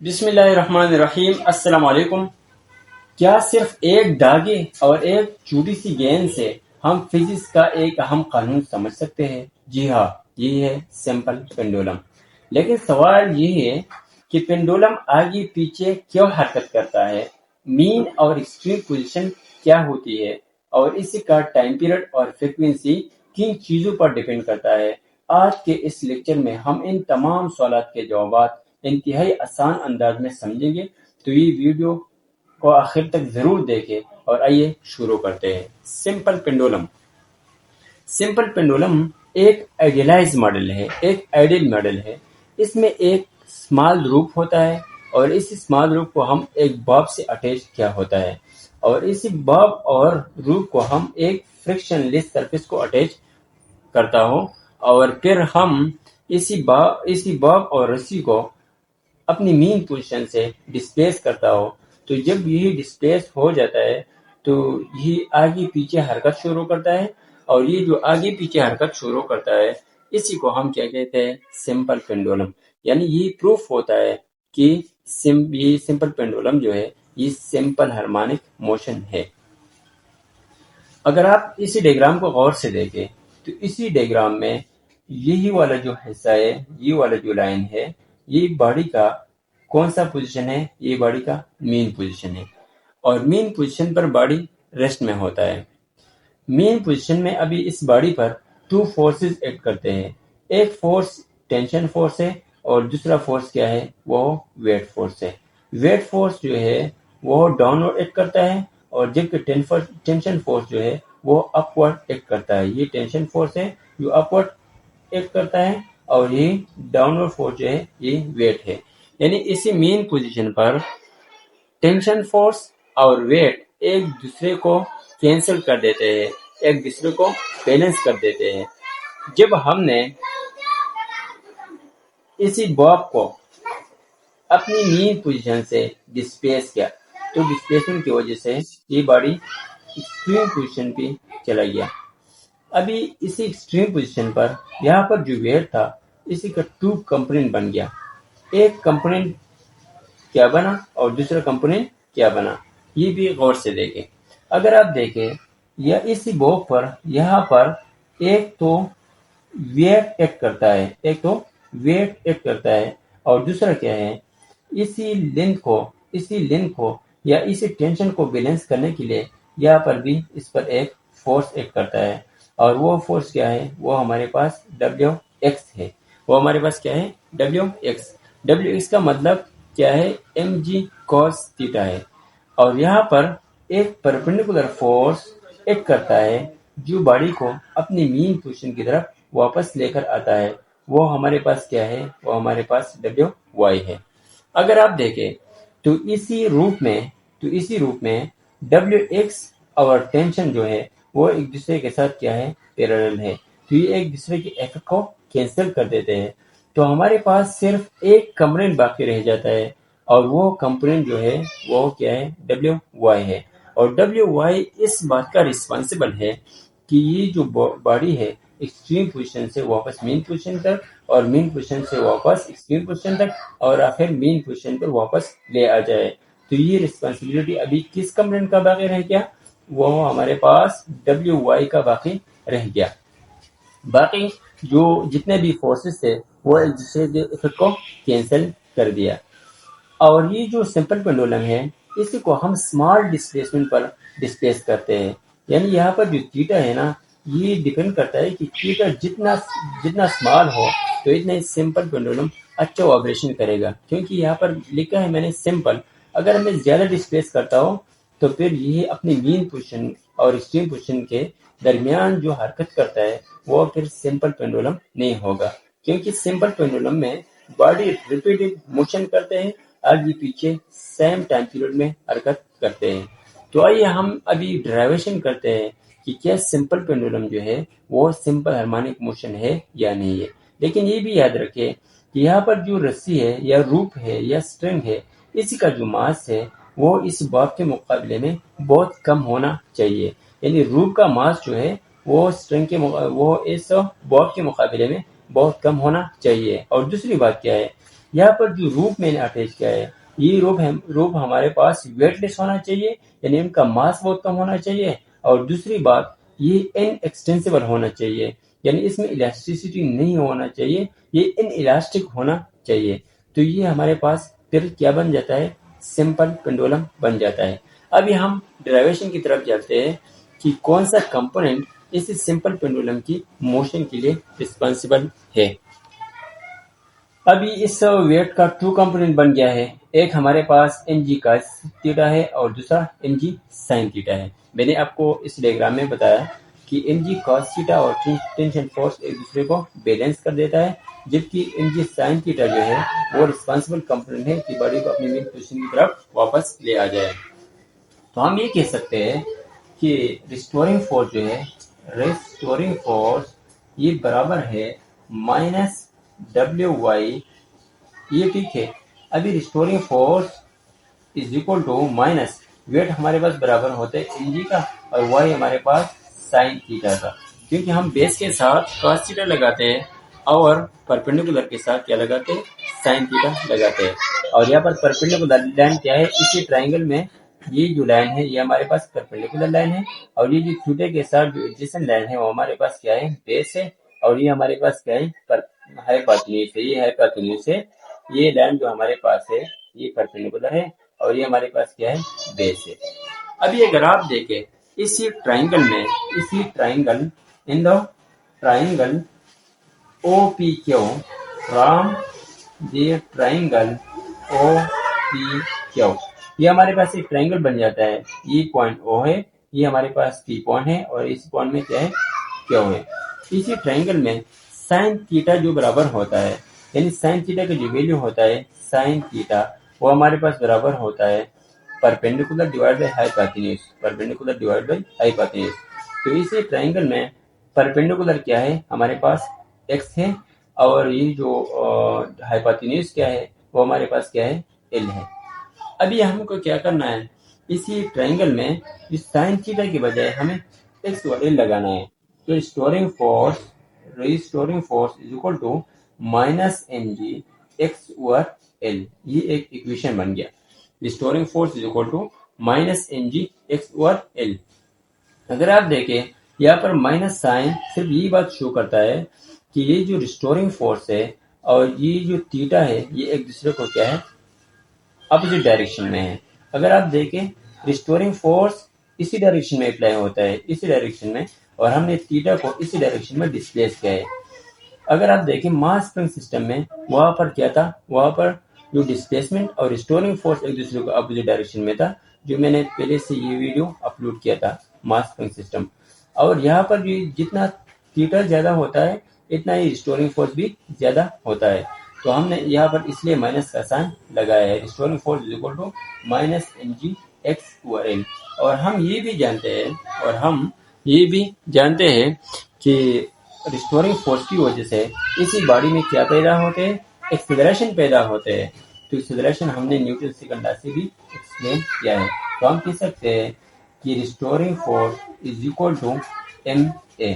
बिस्मिल्लाहिर्रहमानिर्रहीम। अस्सलाम वालेकुम। क्या सिर्फ एक धागे और एक छोटी सी गेंद से हम फिजिक्स का एक अहम कानून समझ सकते हैं? जी हाँ, ये है सिंपल पेंडुलम। लेकिन सवाल ये है कि पेंडुलम आगे पीछे क्यों हरकत करता है, मीन और एक्सट्रीम पोजीशन क्या होती है, और इसी का टाइम पीरियड और फ्रीक्वेंसी किन चीजों पर डिपेंड करता है। आज के इस लेक्चर में हम इन तमाम सवालात के जवाब इंतहाई आसान अंदाज में समझेंगे, तो ये वीडियो को आखिर तक जरूर देखें। और आइए शुरू करते हैं। Simple pendulum. सिंपल पेंडुलम एक आइडियलाइज मॉडल है, एक आइडियल मॉडल है। इसमें एक स्मॉल लूप होता है और इस स्मॉल लूप को हम एक बॉब से अटैच किया होता है, और इसी बॉब और लूप को हम एक फ्रिक्शनलेस सरफेस को अटैच करता हो, और फिर हम इसी बॉब और रस्सी को अपनी मीन पोजीशन से डिस्प्लेस करता हो। तो जब यही डिस्प्लेस हो जाता है तो ये आगे पीछे हरकत शुरू करता है, और ये जो आगे पीछे हरकत शुरू करता है इसी को हम क्या कहते हैं? Simple pendulum. यानी ये प्रूफ होता है कि ये सिंपल पेंडुलम जो है ये सिंपल हार्मोनिक मोशन है। अगर आप इसी डायग्राम को गौर से देखें तो इसी डायग्राम में यही वाला जो हिस्सा है, ये वाला जो लाइन है, ये बॉडी का कौन सा पोजीशन है? ये बॉडी का मेन पोजीशन है, और मेन पोजीशन पर बॉडी रेस्ट में होता है। मेन पोजीशन में अभी इस बॉडी पर टू फोर्सेस एक्ट करते हैं। एक फोर्स टेंशन फोर्स है और दूसरा फोर्स क्या है? वो वेट फोर्स है। वेट फोर्स जो है वो डाउनवर्ड एक्ट करता है, और जबकि टेंशन फोर्स जो है वो अपवर्ड एक्ट करता है। ये टेंशन फोर्स है जो अपवर्ड एक्ट करता है, और ये डाउनवर्ड फोर्स जो है ये वेट है। यानी इसी मेन पोजीशन पर टेंशन फोर्स और वेट एक दूसरे को कैंसिल कर देते हैं, एक दूसरे को बैलेंस कर देते हैं। जब हमने इसी बॉब को अपनी मेन पोजीशन से डिस्प्लेस किया तो डिस्प्लेसमेंट की वजह से ये बॉडी एक्सट्रीम पोजीशन पे चला गया। अभी इसी एक्सट्रीम पोजीशन पर यहाँ पर जो वेट था इसी का टू कंपोनेंट बन गया। एक कंपोनेंट क्या बना और दूसरा कंपोनेंट क्या बना, ये भी गौर से देखें। अगर आप देखें या इसी बॉब पर यहाँ पर एक तो वेट एक्ट करता है, और दूसरा क्या है? इसी लेंथ को या इसी टेंशन को बैलेंस करने के लिए यहाँ पर भी इस पर एक फोर्स एक्ट करता है, और वो फोर्स क्या है? वो हमारे पास Wx है। वो हमारे पास क्या है? Wx का मतलब क्या है? mg cos थीटा है। और यहाँ पर एक परपेंडिकुलर फोर्स एक्ट करता है जो बॉडी को अपनी मीन पोजीशन की तरफ वापस लेकर आता है। वो हमारे पास क्या है? वो हमारे पास Wy है। अगर आप देखें तो इसी रूप में Wx और टेंशन जो है वो एक दूसरे के साथ क्या है? पैरेलल है। तो ये एक दूसरे के इफेक्ट को कैंसिल कर देते हैं। तो हमारे पास सिर्फ एक कंपोनेंट बाकी रह जाता है, और वो कंपोनेंट जो है वो क्या है? Wy है। और Wy इस बात का रिस्पॉन्सिबल है कि ये जो बॉडी है एक्सट्रीम पोजीशन से वापस मेन पोजीशन तक, और मेन पोजीशन से वापस एक्सट्रीम पोजीशन तक, और आखिर मेन पोजीशन पर वापस ले आ जाए। तो ये रिस्पॉन्सिबिलिटी अभी किस कंपोनेंट का बाकी रह गया? वो हमारे पास Wy का बाकी रह गया। बाकी जो जितने भी फोर्सेस थे वो एक दूसरे के इफेक्ट को कैंसिल कर दिया। और ये जो सिंपल पेंडुलम है इसी को हम स्मॉल डिस्प्लेसमेंट पर डिस्प्लेस करते हैं। यानी यहाँ पर जो थीटा है ना, ये डिपेंड करता है कि थीटा जितना स्मॉल हो तो इतना ही सिंपल पेंडुलम अच्छा वाइब्रेशन करेगा। क्योंकि यहाँ पर लिखा है मैंने सिंपल, अगर मैं ज़्यादा डिस्प्लेस करता हूँ तो फिर ये अपनी मेन पोजीशन और एक्सट्रीम पोजीशन के दरमियान जो हरकत करता है वो फिर सिंपल पेंडुलम नहीं होगा। क्योंकि सिंपल पेंडुलम में बॉडी रिपीटेड मोशन करते हैं, आगे पीछे सेम टाइम पीरियड में हरकत करते हैं। तो आइए हम अभी डेरिवेशन करते हैं कि क्या सिंपल पेंडुलम जो है वो सिंपल हार्मोनिक मोशन है या नहीं है। लेकिन ये भी याद रखें कि यहाँ पर जो रस्सी है या रूप है या स्ट्रिंग है, इसी का जो मास है वो इस बॉब के मुकाबले में बहुत कम होना चाहिए। यानी रूप का मास जो है वो वो इस बॉब के मुकाबले में बहुत कम होना चाहिए। और दूसरी बात क्या है? यहाँ पर जो रूप मैंने अटैच किया है, ये रूप हमारे पास वेटलेस होना चाहिए, यानी इनका मास बहुत कम होना चाहिए। और दूसरी बात, ये इनएक्सटेंसिबल होना चाहिए, यानी इसमें इलास्टिसिटी नहीं होना चाहिए, ये इनइलास्टिक होना चाहिए। तो ये हमारे पास फिर क्या बन जाता है, सिंपल पेंडुलम बन जाता है। अभी हम डेरिवेशन की तरफ चलते हैं कि कौन सा कंपोनेंट इस सिंपल पेंडुलम की मोशन के लिए रिस्पॉन्सिबल है। अभी इस वेट का 2 कंपोनेंट बन गया है, एक हमारे पास mg cos थीटा है और दूसरा mg sin थीटा है। मैंने आपको इस डायग्राम में बताया कि mg cos थीटा और टेंशन फोर्स एक दूसरे को बैलेंस कर देता है, जबकि mg sin थीटा जो है वो रिस्पॉन्सिबल कंपोनेंट है कि बॉडी को अपनी मेन पोजीशन की तरफ वापस ले आ जाए। तो हम ये कह सकते हैं कि रिस्टोरिंग फोर्स जो है, रिस्टोरिंग फोर्स ये बराबर है माइनस WY, ये ठीक है। अभी restoring force is equal to minus weight हमारे पास बराबर होते हैं mg का और y हमारे पास साइन थीटा का, क्योंकि हम बेस के साथ cos थीटा लगाते हैं और परपेंडिकुलर के साथ क्या लगाते हैं, साइन थीटा लगाते हैं। और यहाँ पर परपेंडिकुलर लाइन क्या है, इसी ट्राइंगल में ये जो लाइन है ये हमारे पास परपेंडिकुलर लाइन है, और ये जो थीटा के साथ जो एडजेसेंट लाइन है वो हमारे पास क्या है, बेस है। और ये हमारे पास क्या है, हाइपोटेन्यूज है। ये हाइपोटेन्यूज है, ये लाइन जो हमारे पास है ये परपेंडिकुलर है और ये हमारे पास क्या है, बेस है। अभी अगर आप देखें इसी ट्राइंगल में, इसी triangle in the triangle OPQ from the triangle OPQ, ये हमारे पास एक ट्राइंगल बन जाता है। ये पॉइंट O है, ये हमारे पास P पॉइंट है और इस पॉइंट में क्या है, Q है। इसी ट्राइंगल में साइन थीटा जो बराबर होता है, यानी साइन थीटा का जो वैल्यू होता है साइन थीटा, वो हमारे पास बराबर होता है perpendicular divide by hypotenuse, perpendicular divide by hypotenuse. तो इसी ट्राइंगल में परपेंडिकुलर क्या है, हमारे पास x है और ये जो हाइपोटेन्यूज क्या है वो हमारे पास क्या है, l है। अभी हमको क्या करना है, इसी ट्राइंगल में इस साइन थीटा के बजाय हमें x और l लगाना है। तो restoring force is equal to minus mg x over l, ये एक इक्वेशन बन गया। Restoring force is equal to minus mg x over l। अगर आप देखें यहाँ पर माइनस साइन सिर्फ ये बात शो करता है कि ये जो रिस्टोरिंग फोर्स है और ये जो थीटा है ये एक दूसरे को क्या है, अपोजिट डायरेक्शन में है। अगर आप देखें रिस्टोरिंग फोर्स इसी डायरेक्शन में अप्लाई होता है, इसी डायरेक्शन में, और हमने थीटा को इसी डायरेक्शन में डिस्प्लेस किया है। अगर आप देखें मास स्प्रिंग सिस्टम में वहां पर क्या था, वहां पर जो डिस्प्लेसमेंट और रिस्टोरिंग फोर्स एक दूसरे को अपोजिट डायरेक्शन में था, जो मैंने पहले से ये वीडियो अपलोड किया था मास स्प्रिंग सिस्टम। और यहाँ पर भी जितना थीटा ज्यादा होता है इतना ही रिस्टोरिंग फोर्स भी ज्यादा होता है। तो हमने यहाँ पर इसलिए माइनस का साइन लगाया है। Restoring force is equal to minus mg x over l। और हम ये भी जानते हैं कि रिस्टोरिंग फोर्स की वजह से इसी बॉडी में क्या पैदा होते हैं, एक्सेलरेशन पैदा होते हैं। तो एक्सेलरेशन हमने न्यूटन सेकंड लॉ से भी एक्सप्लेन किया है। तो हम कह सकते हैं कि restoring force is equal to ma।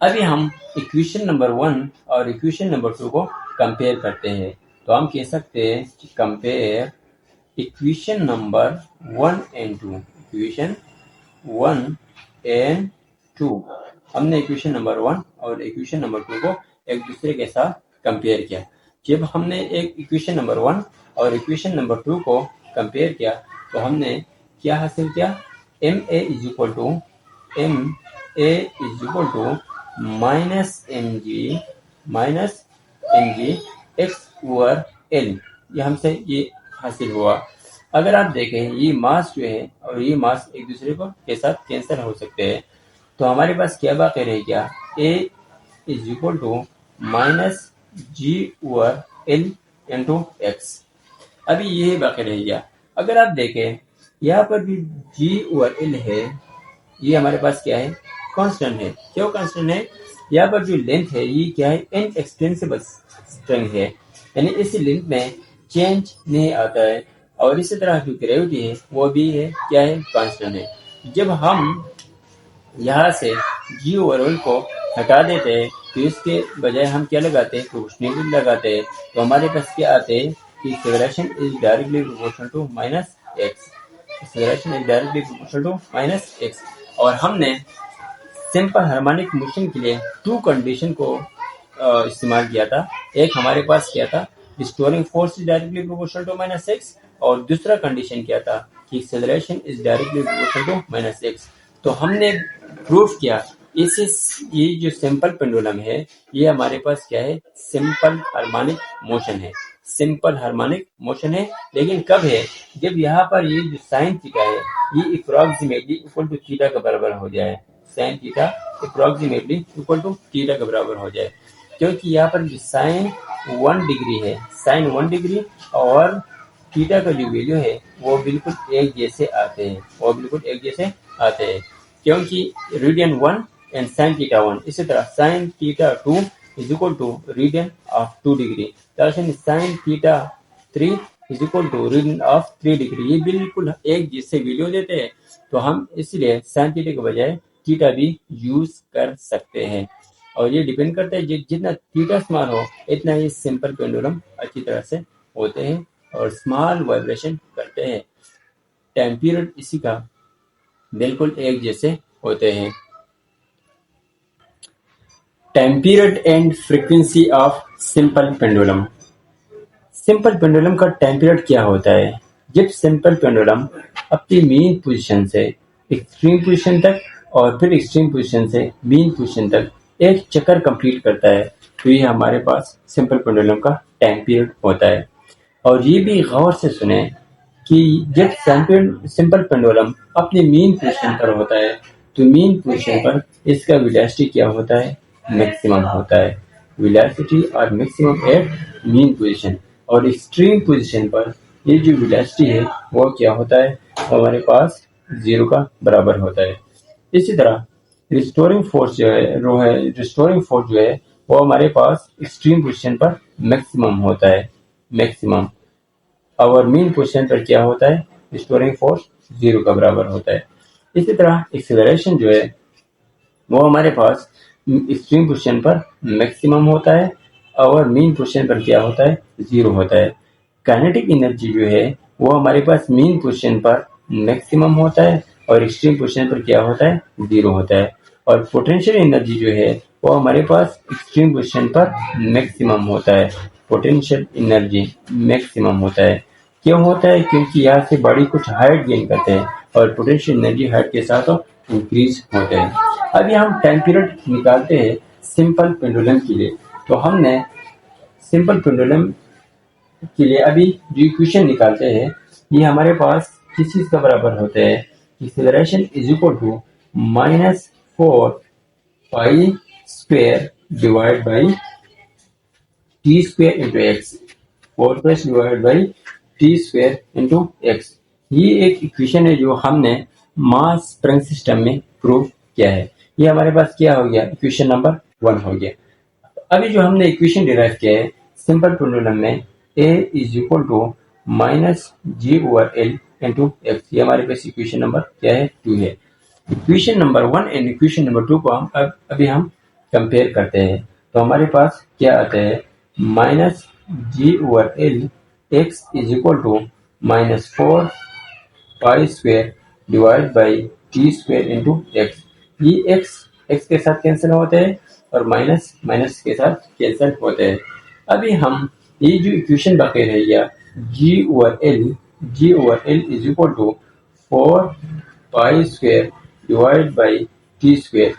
अभी हम इक्वेशन नंबर 1 और इक्वेशन नंबर 2 को कंपेयर करते हैं। तो हम कह सकते हैं कि compare equation number 1 and 2, equation 1 and 2। हमने इक्वेशन नंबर 1 और इक्वेशन नंबर 2 को एक दूसरे के साथ कंपेयर किया। जब हमने एक इक्वेशन नंबर 1 और इक्वेशन नंबर 2 को कंपेयर किया तो हमने क्या हासिल किया, ma is equal to minus mg x over l, ये हमसे ये हासिल हुआ। अगर आप देखें ये मास जो है और ये मास एक दूसरे को के साथ कैंसिल हो सकते हैं, तो हमारे पास क्या बाकी रह गया, a is equal to minus g over l into x। अभी ये बाकी रह गया। अगर आप देखें यहाँ पर भी g ओवर l है, ये हमारे पास क्या है, कांस्टेंट है। क्यों कांस्टेंट है, यहाँ पर जो लेंथ है ये क्या है, इनएक्सटेंसिबल स्ट्रिंग है, यानी इस लेंथ में चेंज नहीं आता है। और इसी तरह जो ग्रेविटी है वो भी है क्या है, कांस्टेंट है। जब हम यहाँ से g ओवर l को हटा देते हैं तो इसके बजाय हम क्या लगाते हैं, प्रोपोर्शनलिटी लगाते हैं। तो हमारे पास क्या आते हैं कि acceleration is directly proportional to minus x, acceleration is directly proportional to minus x. और हमने सिंपल हार्मोनिक मोशन के लिए टू कंडीशन को इस्तेमाल किया था। एक हमारे पास क्या था, restoring force is directly proportional to minus x, और दूसरा कंडीशन क्या था कि acceleration is directly proportional to minus x. तो हमने प्रूफ किया ये जो सिंपल पेंडुलम है ये हमारे पास क्या है, सिंपल हार्मोनिक मोशन है, सिंपल हार्मोनिक मोशन है। लेकिन कब है, जब यहाँ पर ये जो साइन थीटा है ये अप्रॉक्सीमेटली इक्वल टू थीटा के बराबर हो जाए, sine theta approximately equal to theta के बराबर हो जाए। क्योंकि यहाँ पर साइन 1 डिग्री है, साइन 1 डिग्री और थीटा का जो वैल्यू है वो बिल्कुल एक जैसे आते हैं, वो बिल्कुल एक जैसे आते हैं। क्योंकि रेडियन 1 एंड साइन थीटा 1, इसी तरह sine theta 2 is equal to radian of 2 degree, sine theta 3 is equal to radian of 3 degree. ये बिल्कुल एक जैसे वैल्यू देते हैं, तो हम इसलिए साइन थीटा के बजाय थीटा भी यूज कर सकते हैं। और ये डिपेंड करता है जितना थीटा स्मॉल हो इतना ये सिंपल पेंडुलम अच्छी तरह से होते हैं और स्मॉल वाइब्रेशन करते हैं। टाइम पीरियड इसी का बिल्कुल एक जैसे होते हैं। Time period and frequency of simple pendulum. Simple pendulum का टाइम पीरियड क्या होता है, जब सिंपल पेंडुलम अपनी मीन पोजीशन से एक्सट्रीम पोजीशन तक और फिर एक्सट्रीम पोजीशन से मीन पोजीशन तक एक चक्कर कंप्लीट करता है, तो ये हमारे पास सिंपल पेंडुलम का टाइम पीरियड होता है। और ये भी गौर से सुने कि जब सिंपल पेंडुलम अपनी मीन पोजीशन पर होता है तो मीन पोजीशन पर इसका वेलोसिटी क्या होता है, मैक्सिमम होता है, वेलोसिटी और मैक्सिमम एट मीन पोजीशन। और एक्सट्रीम पोजीशन पर ये जो वेलोसिटी है वो क्या होता है, हमारे पास 0 का बराबर होता है। इसी तरह रिस्टोरिंग फोर्स जो है वो हमारे पास एक्सट्रीम पोजीशन पर मैक्सिमम होता है, मैक्सिमम। और मीन पोजीशन पर क्या होता है, रिस्टोरिंग फोर्स 0 का बराबर होता है। इसी तरह एक्सेलरेशन जो है वो हमारे पास एक्सट्रीम पोजीशन पर मैक्सिमम होता है और मीन पोजीशन पर क्या होता है, 0 होता है। काइनेटिक एनर्जी जो है वो हमारे पास मीन पोजीशन पर मैक्सिमम होता है और एक्सट्रीम पोजीशन पर क्या होता है, 0 होता है। और पोटेंशियल एनर्जी जो है वो हमारे पास एक्सट्रीम पोजीशन पर मैक्सिमम होता है, पोटेंशियल एनर्जी मैक्सिमम होता है। क्यों होता है, क्योंकि यहाँ से बॉडी कुछ हाइट गेन करते हैं और पोटेंशियल एनर्जी हाइट के साथ इंक्रीज होते हैं। अभी हम टाइम पीरियड निकालते हैं सिंपल पेंडुलम के लिए। तो हमने सिंपल पेंडुलम के लिए अभी जो इक्वेशन निकालते हैं ये हमारे पास किस चीज का बराबर होते हैं, acceleration is equal to -4 pi square divide by T square into x, 4 pi divide by T square into x. ये एक इक्वेशन है जो हमने मास स्प्रिंग सिस्टम में प्रूव किया है। ये हमारे पास क्या हो गया, इक्वेशन नंबर 1 हो गया। अभी जो हमने इक्वेशन डिराइव किया है सिंपल पेंडुलम में A is equal to -G/L into x, ये हमारे पास इक्वेशन नंबर क्या है, 2 है। Equation number 1 and equation number 2 को हम अभी कंपेयर करते हैं। तो हमारे पास क्या आता है, -G/L x is equal to -4 pi square divide by T square into x. ये x के साथ कैंसिल होते हैं और माइनस के साथ कैंसिल होते हैं। अभी हम ये जो इक्वेशन बाकी रह गया G/L is equal to 4 pi square divide by T square.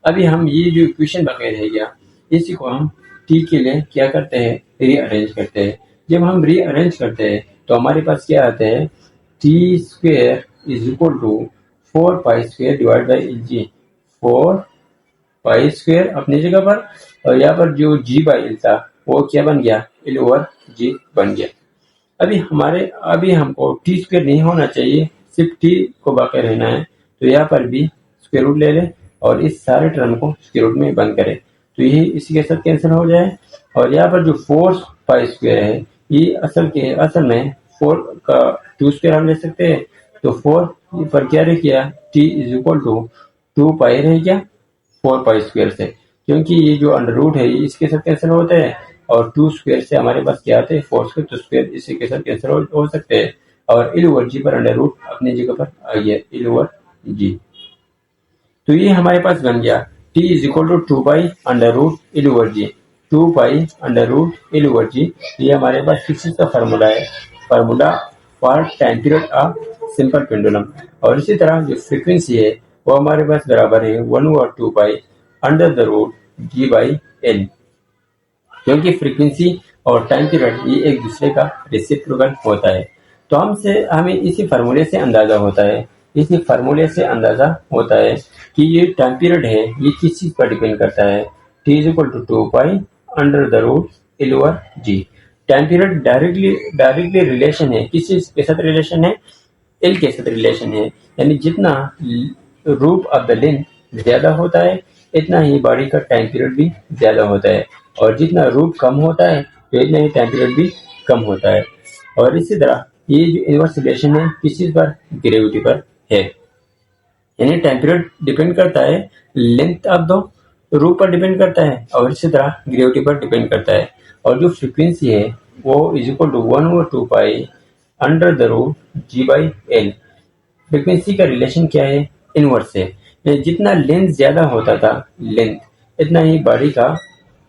अभी हम ये जो इक्वेशन बाकी रह गया इसी को हम t के लिए क्या करते हैं, रीअरेंज करते हैं। जब हम रीअरेंज करते हैं तो हमारे पास क्या आता है, T square is equal to 4 pi square divide by G, 4 pi square अपनी जगह पर और यहाँ पर जो G/L था वो क्या बन गया, L/G बन गया। अभी हमको टी स्क्वायर नहीं होना चाहिए, सिर्फ टी को बाकी रहना है। तो यहाँ पर भी स्क्वायर रूट ले ले और इस सारे टर्म को स्क्वायर रूट में बंद करें तो यही इसी के साथ कैंसिल हो जाए। और यहाँ पर जो 4 पाई स्क्वायर है ये असल में 4 का 2 स्क्वायर हम ले सकते हैं। तो 4 पर क्या रह गया, टी इज इक्वल टू 2 पाई रह गया 4 पाई स्क्वायर से, क्योंकि ये जो अंडर रूट है ये इसके साथ कैंसिल होते हैं, और 2 स्क्वायर से हमारे पास क्या आते हैं 4 स्क्वायर, तो स्क्वायर इसी के साथ कैंसिल हो सकते हैं, और एल ओवर जी पर अंडर रूट अपनी जगह पर आ गया एल ओवर जी। तो ये हमारे पास बन गया t is equal to 2 pi under root L over g, 2 pi under root L over g. ये हमारे पास किस चीज का फार्मूला है, formula for time period of simple pendulum. और इसी तरह जो फ्रीक्वेंसी है वो हमारे पास बराबर है 1/2 pi under the root G by L, क्योंकि फ्रीक्वेंसी और टाइम पीरियड ये एक दूसरे का रेसिप्रोकल होता है। तो हमें इसी फार्मूले से अंदाजा होता है, इसी फार्मूले से अंदाजा होता है कि ये टाइम पीरियड है ये किस चीज पर डिपेंड करता है, t is equal to 2 pi under the root L over G. Time period directly relation है, किस चीज के साथ रिलेशन है, एल के साथ रिलेशन है, यानी जितना रूट ऑफ द लेंथ ज्यादा होता है इतना ही बॉडी का टाइम पीरियड भी ज्यादा होता है, और जितना रूट कम होता है तो इतना ही टाइम पीरियड भी कम होता है। और इसी तरह ये जो इनवर्स रिलेशन है किस चीज पर, ग्रेविटी पर है, यानी टाइम पीरियड डिपेंड करता है लेंथ ऑफ द रूट पर डिपेंड करता है, और इसी तरह ग्रेविटी पर डिपेंड करता है। और जो फ्रीक्वेंसी है वो is equal to 1/2 pi under the root G by L. Frequency का रिलेशन क्या है, इनवर्स है, जितना लेंथ ज्यादा होता था लेंथ इतना ही बॉडी का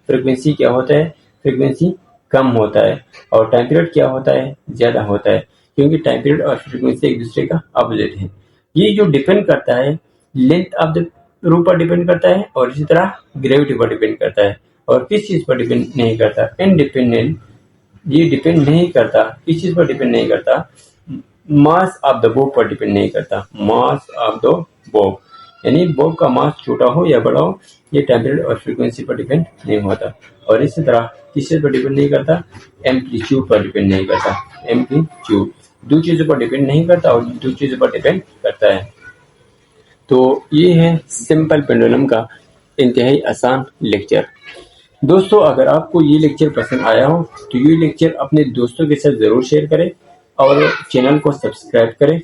फ्रीक्वेंसी क्या होता है, फ्रीक्वेंसी कम होता है, और टाइम पीरियड क्या होता है, ज्यादा होता है, क्योंकि टाइम पीरियड और फ्रीक्वेंसी एक दूसरे का अपोजिट है। ये जो डिपेंड करता है लेंथ ऑफ द रूट पर डिपेंड करता है, और इसी तरह ग्रेविटी पर डिपेंड करता है, और किस चीज पर डिपेंड नहीं करता, इनडिपेंडेंट, ये डिपेंड नहीं करता, किस चीज पर डिपेंड नहीं करता, मास ऑफ द बॉब पर डिपेंड नहीं करता, मास ऑफ द बॉब, यानी बॉब का मास छोटा हो या बड़ा हो ये टाइम पीरियड और फ्रीक्वेंसी पर डिपेंड नहीं होता। और इसी तरह किस चीज पर डिपेंड नहीं करता, एम्पलीट्यूड पर डिपेंड नहीं करता, एम्पलीट्यूड दो चीजों पर डिपेंड नहीं करता और दो चीजों पर डिपेंड करता है। तो ये है सिंपल पेंडुलम का इंतहाई आसान लेक्चर। दोस्तों अगर आपको ये लेक्चर पसंद आया हो तो ये लेक्चर अपने दोस्तों के साथ जरूर शेयर करें और चैनल को सब्सक्राइब करें।